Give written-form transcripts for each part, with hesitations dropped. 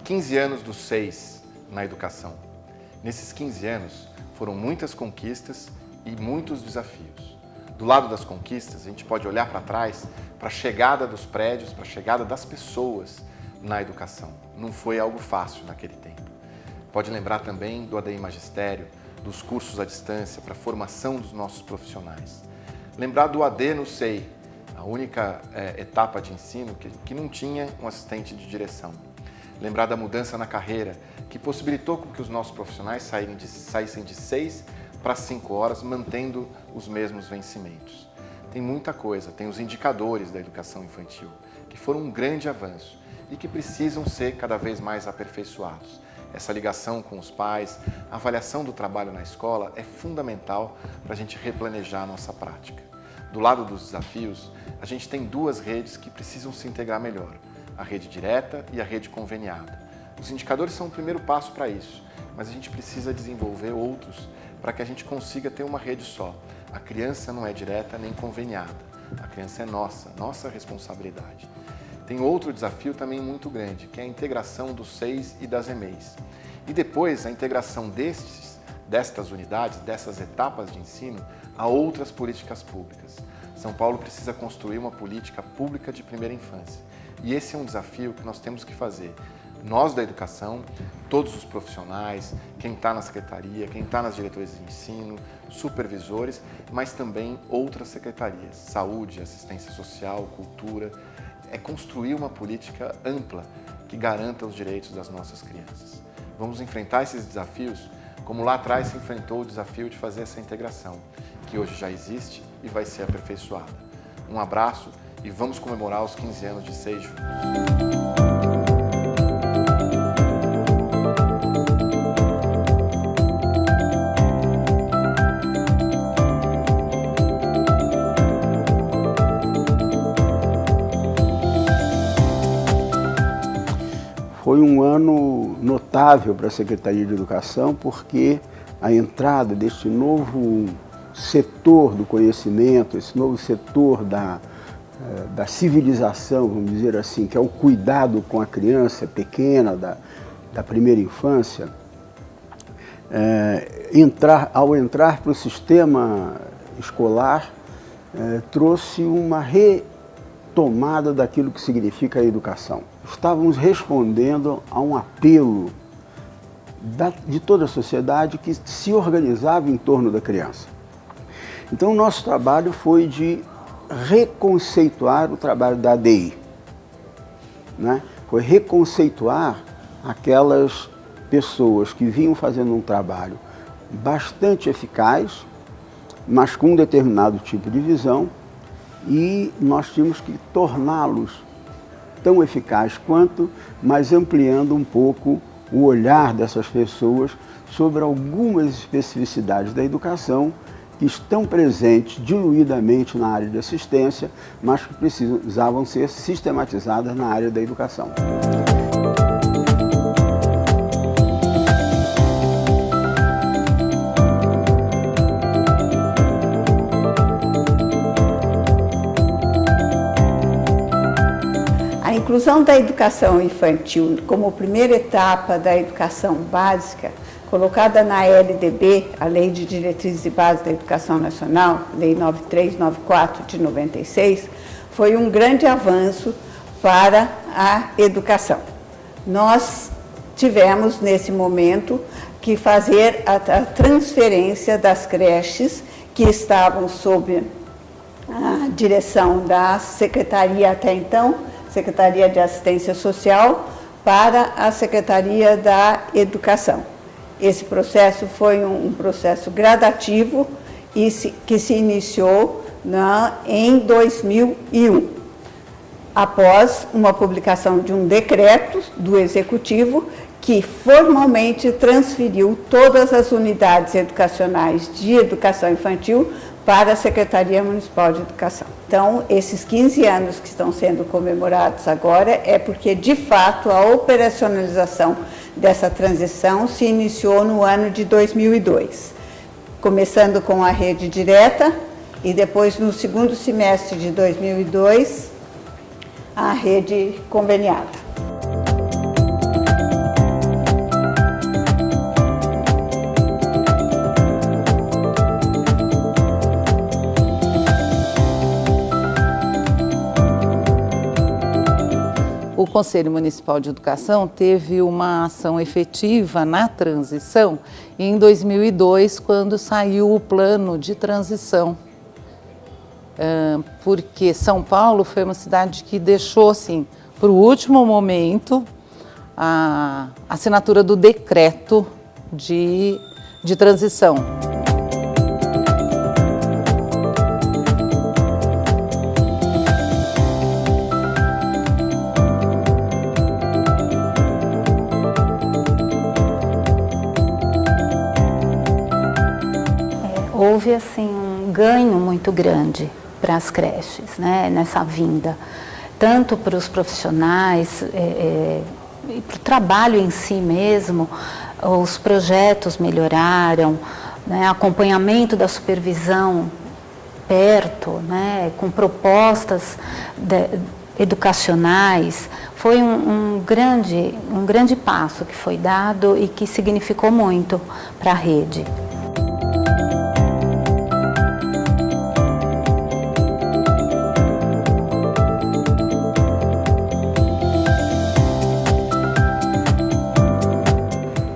15 anos dos 6 na educação. Nesses 15 anos foram muitas conquistas e muitos desafios. Do lado das conquistas, a gente pode olhar para trás, para a chegada dos prédios, para a chegada das pessoas na educação. Não foi algo fácil naquele tempo. Pode lembrar também do ADI Magistério, dos cursos à distância para a formação dos nossos profissionais. Lembrar do AD no SEI, a única etapa de ensino que não tinha um assistente de direção. Lembrar da mudança na carreira, que possibilitou com que os nossos profissionais saíssem de 6 para 5 horas, mantendo os mesmos vencimentos. Tem muita coisa, tem os indicadores da educação infantil, que foram um grande avanço e que precisam ser cada vez mais aperfeiçoados. Essa ligação com os pais, a avaliação do trabalho na escola é fundamental para a gente replanejar a nossa prática. Do lado dos desafios, a gente tem duas redes que precisam se integrar melhor, a rede direta e a rede conveniada. Os indicadores são o primeiro passo para isso, mas a gente precisa desenvolver outros para que a gente consiga ter uma rede só. A criança não é direta nem conveniada, a criança é nossa responsabilidade. Tem outro desafio também muito grande, que é a integração dos SEIs e das EMEIs. E depois a integração destas unidades, dessas etapas de ensino, a outras políticas públicas. São Paulo precisa construir uma política pública de primeira infância. E esse é um desafio que nós temos que fazer. Nós da educação, todos os profissionais, quem está na secretaria, quem está nas diretorias de ensino, supervisores, mas também outras secretarias, saúde, assistência social, cultura. É construir uma política ampla que garanta os direitos das nossas crianças. Vamos enfrentar esses desafios como lá atrás se enfrentou o desafio de fazer essa integração, que hoje já existe e vai ser aperfeiçoada. Um abraço e vamos comemorar os 15 anos de SEI juntos. Foi um ano notável para a Secretaria de Educação, porque a entrada deste novo setor do conhecimento, esse novo setor da civilização, vamos dizer assim, que é o cuidado com a criança pequena, da primeira infância, ao entrar para o sistema escolar, trouxe uma retomada daquilo que significa a educação. Estávamos respondendo a um apelo de toda a sociedade que se organizava em torno da criança. Então, o nosso trabalho foi de reconceituar o trabalho da ADI, né? Foi reconceituar aquelas pessoas que vinham fazendo um trabalho bastante eficaz, mas com um determinado tipo de visão, e nós tínhamos que torná-los tão eficaz quanto, mas ampliando um pouco o olhar dessas pessoas sobre algumas especificidades da educação que estão presentes diluidamente na área de assistência, mas que precisavam ser sistematizadas na área da educação. A inclusão da educação infantil como primeira etapa da educação básica, colocada na LDB, a Lei de Diretrizes e Bases da Educação Nacional, Lei 9394 de 96, foi um grande avanço para a educação. Nós tivemos, nesse momento, que fazer a transferência das creches que estavam sob a direção da Secretaria até então, Secretaria de Assistência Social, para a Secretaria da Educação. Esse processo foi um processo gradativo e que se iniciou em 2001, após uma publicação de um decreto do Executivo que formalmente transferiu todas as unidades educacionais de educação infantil para a Secretaria Municipal de Educação. Então, esses 15 anos que estão sendo comemorados agora é porque, de fato, a operacionalização dessa transição se iniciou no ano de 2002, começando com a rede direta e depois, no segundo semestre de 2002, a rede conveniada. Conselho Municipal de Educação teve uma ação efetiva na transição em 2002, quando saiu o plano de transição. Porque São Paulo foi uma cidade que deixou, assim, para o último momento, a assinatura do decreto de transição. Houve assim um ganho muito grande para as creches, né, nessa vinda, tanto para os profissionais e para o trabalho em si mesmo. Os projetos melhoraram, né, acompanhamento da supervisão perto, né, com propostas educacionais. Foi um grande passo que foi dado e que significou muito para a rede.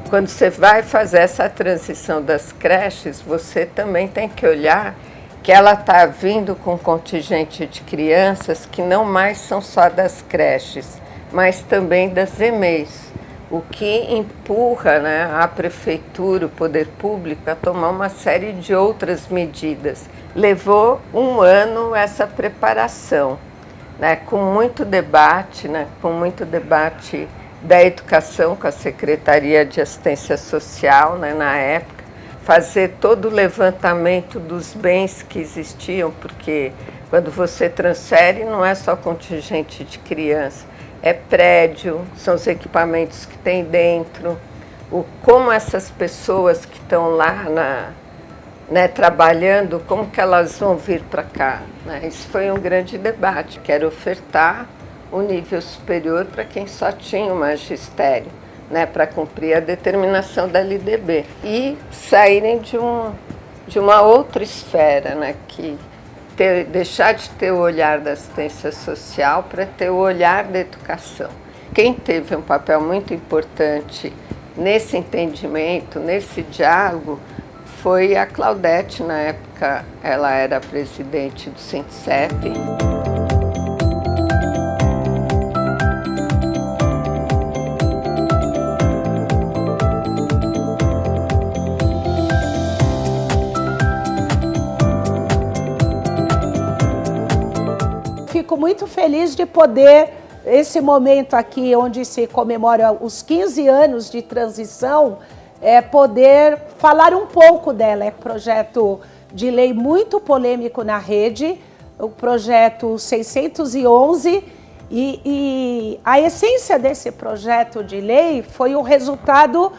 Quando você vai fazer essa transição das creches, você também tem que olhar que ela está vindo com um contingente de crianças que não mais são só das creches, mas também das EMEIs, o que empurra, né, a prefeitura, o poder público, a tomar uma série de outras medidas. Levou um ano essa preparação, né, com muito debate, da educação com a Secretaria de Assistência Social, né, na época, fazer todo o levantamento dos bens que existiam, porque quando você transfere não é só contingente de criança, é prédio, são os equipamentos que tem dentro, como essas pessoas que estão lá trabalhando, como que elas vão vir para cá, né? Isso foi um grande debate, que era ofertar o nível superior para quem só tinha o magistério, né, para cumprir a determinação da LDB. E saírem de uma outra esfera, né, deixar de ter o olhar da assistência social para ter o olhar da educação. Quem teve um papel muito importante nesse entendimento, nesse diálogo, foi a Claudete. Na época ela era presidente do Sintcep. Fico muito feliz de poder, esse momento aqui onde se comemora os 15 anos de transição, poder falar um pouco dela. É um projeto de lei muito polêmico na rede, o projeto 611, e a essência desse projeto de lei foi o resultado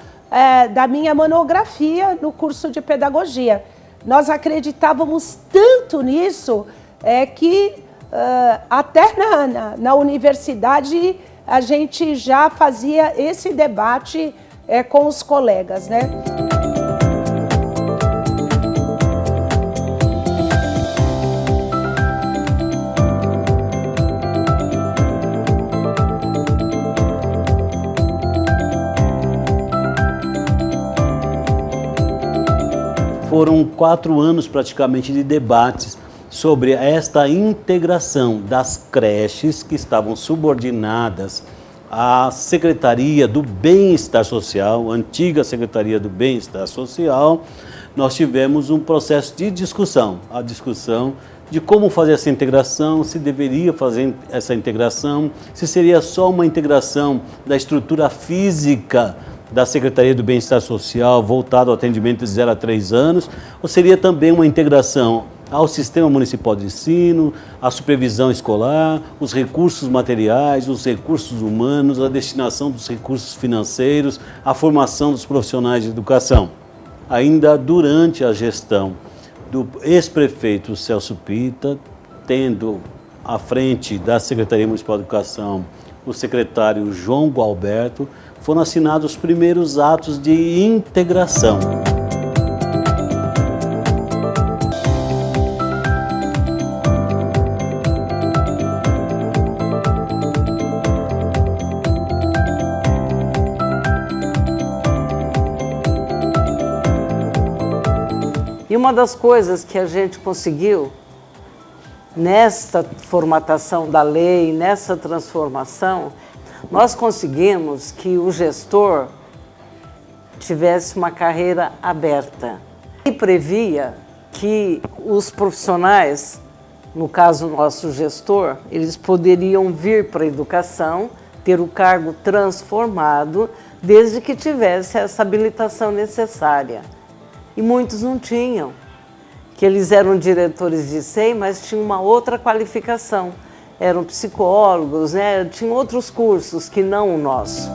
da minha monografia no curso de pedagogia. Nós acreditávamos tanto nisso que até na universidade a gente já fazia esse debate com os colegas, né? Foram 4 anos praticamente de debates sobre esta integração das creches que estavam subordinadas à Secretaria do Bem-Estar Social, antiga Secretaria do Bem-Estar Social. Nós tivemos um processo de discussão, a discussão de como fazer essa integração, se deveria fazer essa integração, se seria só uma integração da estrutura física da Secretaria do Bem-Estar Social voltado ao atendimento de 0 a 3 anos, ou seria também uma integração ao Sistema Municipal de Ensino, à supervisão escolar, os recursos materiais, os recursos humanos, a destinação dos recursos financeiros, a formação dos profissionais de educação. Ainda durante a gestão do ex-prefeito Celso Pitta, tendo à frente da Secretaria Municipal de Educação o secretário João Gualberto, foram assinados os primeiros atos de integração. E uma das coisas que a gente conseguiu nesta formatação da lei, nessa transformação, nós conseguimos que o gestor tivesse uma carreira aberta e previa que os profissionais, no caso nosso gestor, eles poderiam vir para a educação, ter o cargo transformado, desde que tivesse essa habilitação necessária. E muitos não tinham, que eles eram diretores de SEI, mas tinham uma outra qualificação. Eram psicólogos, né? Tinham outros cursos que não o nosso.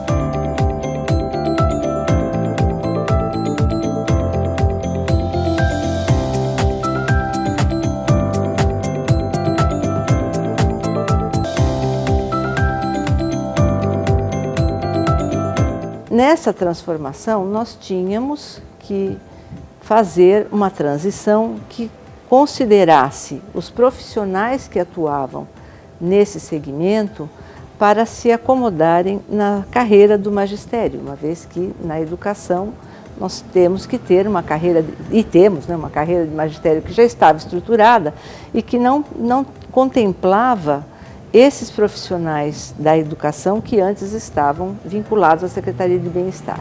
Nessa transformação, nós tínhamos que fazer uma transição que considerasse os profissionais que atuavam nesse segmento para se acomodarem na carreira do magistério, uma vez que na educação nós temos que ter uma carreira, e temos, né, uma carreira de magistério que já estava estruturada e que não contemplava esses profissionais da educação que antes estavam vinculados à Secretaria de Bem-Estar.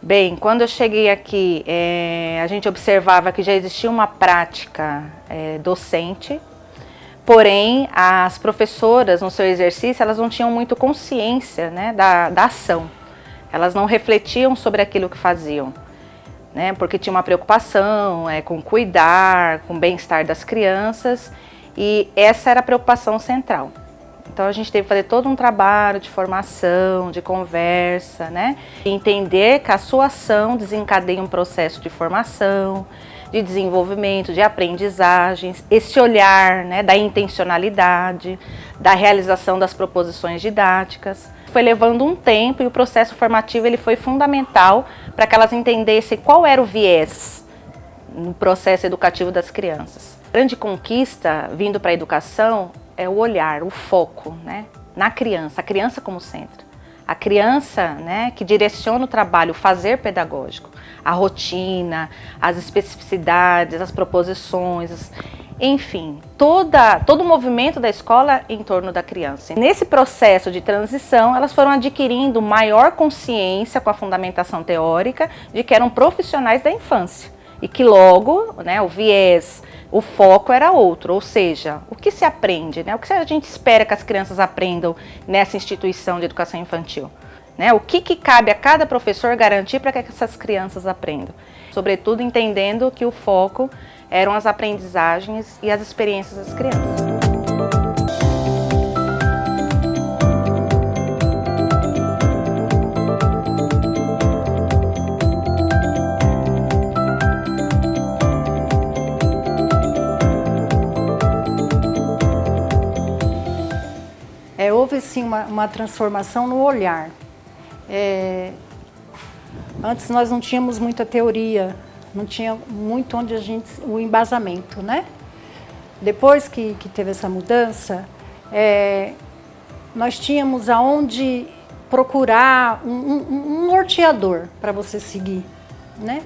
Bem, quando eu cheguei aqui, a gente observava que já existia uma prática docente, porém as professoras no seu exercício, elas não tinham muito consciência, né, da ação. Elas não refletiam sobre aquilo que faziam, né, porque tinha uma preocupação com cuidar, com o bem-estar das crianças, e essa era a preocupação central. Então a gente teve que fazer todo um trabalho de formação, de conversa, né? E entender que a sua ação desencadeia um processo de formação, de desenvolvimento, de aprendizagens, esse olhar, né, da intencionalidade, da realização das proposições didáticas. Foi levando um tempo e o processo formativo ele foi fundamental para que elas entendessem qual era o viés no processo educativo das crianças. A grande conquista vindo para a educação é o olhar, o foco, né, na criança, a criança como centro. A criança, né, que direciona o trabalho, o fazer pedagógico, a rotina, as especificidades, as proposições, enfim, todo o movimento da escola em torno da criança. Nesse processo de transição, elas foram adquirindo maior consciência com a fundamentação teórica de que eram profissionais da infância e que logo, né, o viés, o foco era outro, ou seja, o que se aprende, né? O que a gente espera que as crianças aprendam nessa instituição de educação infantil? Né? O que cabe a cada professor garantir para que essas crianças aprendam? Sobretudo entendendo que o foco eram as aprendizagens e as experiências das crianças. Houve sim uma transformação no olhar. Antes nós não tínhamos muita teoria, não tinha muito onde o embasamento, né? Depois que teve essa mudança, nós tínhamos aonde procurar um norteador para você seguir, né?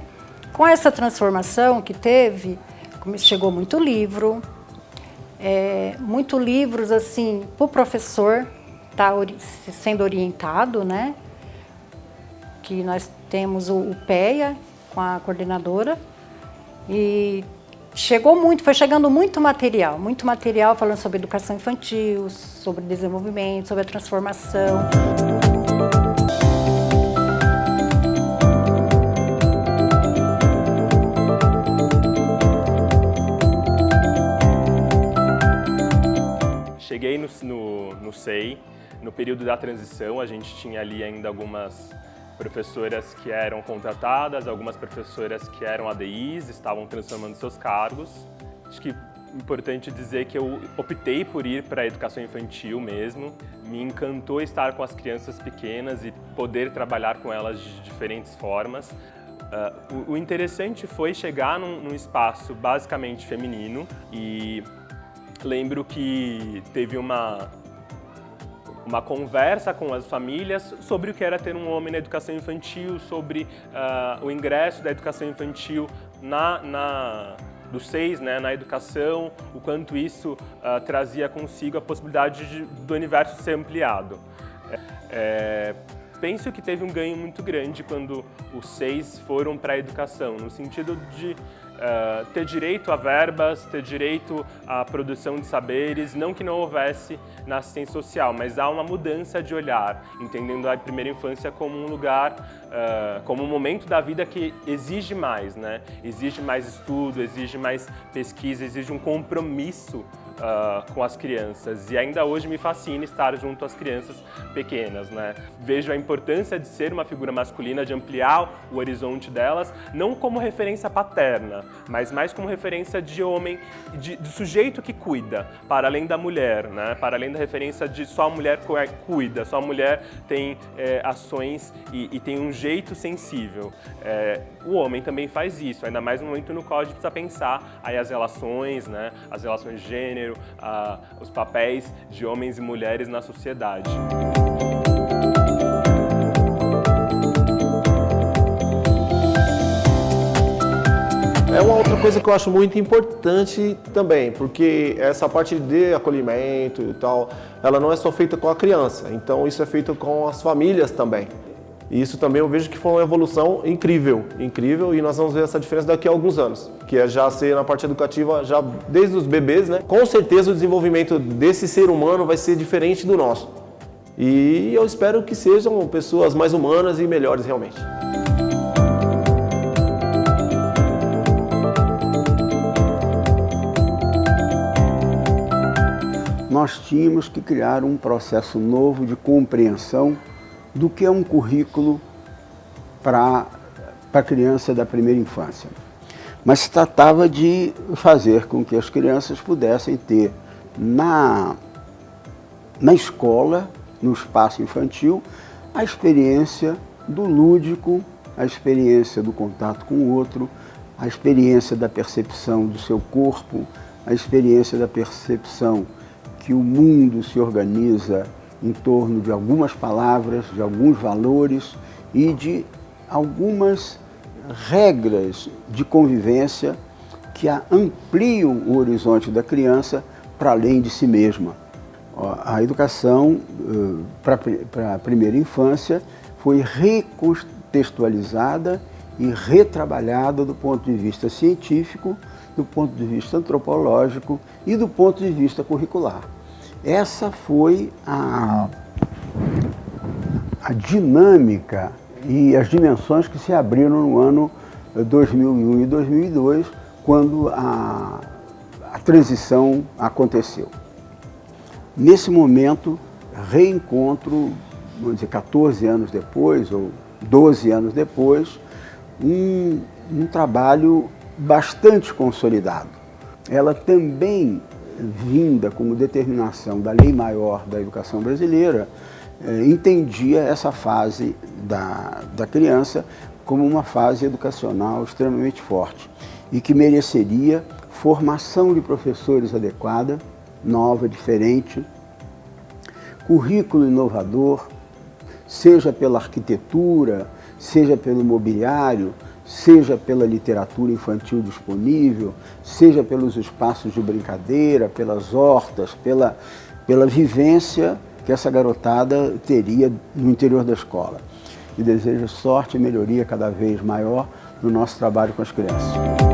Com essa transformação que teve, chegou muito livro, muitos livros assim para o professor estar sendo orientado, né? Que nós temos o PEA com a coordenadora e foi chegando muito material falando sobre educação infantil, sobre desenvolvimento, sobre a transformação. Cheguei no SEI, no período da transição, a gente tinha ali ainda algumas professoras que eram contratadas, algumas professoras que eram ADIs, estavam transformando seus cargos. Acho que é importante dizer que eu optei por ir para a educação infantil mesmo. Me encantou estar com as crianças pequenas e poder trabalhar com elas de diferentes formas. O interessante foi chegar num espaço basicamente feminino e lembro que teve uma conversa com as famílias sobre o que era ter um homem na educação infantil, sobre o ingresso da educação infantil dos 6, né, na educação, o quanto isso trazia consigo a possibilidade do universo ser ampliado. Penso que teve um ganho muito grande quando os 6 foram para a educação, no sentido de ter direito a verbas, ter direito à produção de saberes, não que não houvesse na assistência social, mas há uma mudança de olhar, entendendo a primeira infância como um lugar, como um momento da vida que exige mais, né? Exige mais estudo, exige mais pesquisa, exige um compromisso com as crianças, e ainda hoje me fascina estar junto às crianças pequenas, né? Vejo a importância de ser uma figura masculina, de ampliar o horizonte delas, não como referência paterna, mas mais como referência de homem, de sujeito que cuida, para além da mulher, né? Para além da referência de só a mulher cuida, só a mulher tem ações e tem um jeito sensível. O homem também faz isso, ainda mais no momento no qual a gente precisa pensar aí as relações, né? As relações de gênero, os papéis de homens e mulheres na sociedade. É uma outra coisa que eu acho muito importante também, porque essa parte de acolhimento e tal, ela não é só feita com a criança, então isso é feito com as famílias também. E isso também eu vejo que foi uma evolução incrível, e nós vamos ver essa diferença daqui a alguns anos, que é já ser na parte educativa, já desde os bebês, né? Com certeza o desenvolvimento desse ser humano vai ser diferente do nosso. E eu espero que sejam pessoas mais humanas e melhores realmente. Nós tínhamos que criar um processo novo de compreensão do que é um currículo para a criança da primeira infância. Mas se tratava de fazer com que as crianças pudessem ter na escola, no espaço infantil, a experiência do lúdico, a experiência do contato com o outro, a experiência da percepção do seu corpo, a experiência da percepção que o mundo se organiza em torno de algumas palavras, de alguns valores e de algumas regras de convivência que ampliam o horizonte da criança para além de si mesma. A educação para a primeira infância foi recontextualizada e retrabalhada do ponto de vista científico, do ponto de vista antropológico e do ponto de vista curricular. Essa foi a dinâmica e as dimensões que se abriram no ano 2001 e 2002, quando a transição aconteceu. Nesse momento, reencontro, vamos dizer, 14 anos depois, ou 12 anos depois, um trabalho bastante consolidado. Ela também, vinda como determinação da Lei Maior da Educação Brasileira, entendia essa fase da criança como uma fase educacional extremamente forte e que mereceria formação de professores adequada, nova, diferente, currículo inovador, seja pela arquitetura, seja pelo mobiliário, seja pela literatura infantil disponível, seja pelos espaços de brincadeira, pelas hortas, pela vivência que essa garotada teria no interior da escola. E desejo sorte e melhoria cada vez maior no nosso trabalho com as crianças.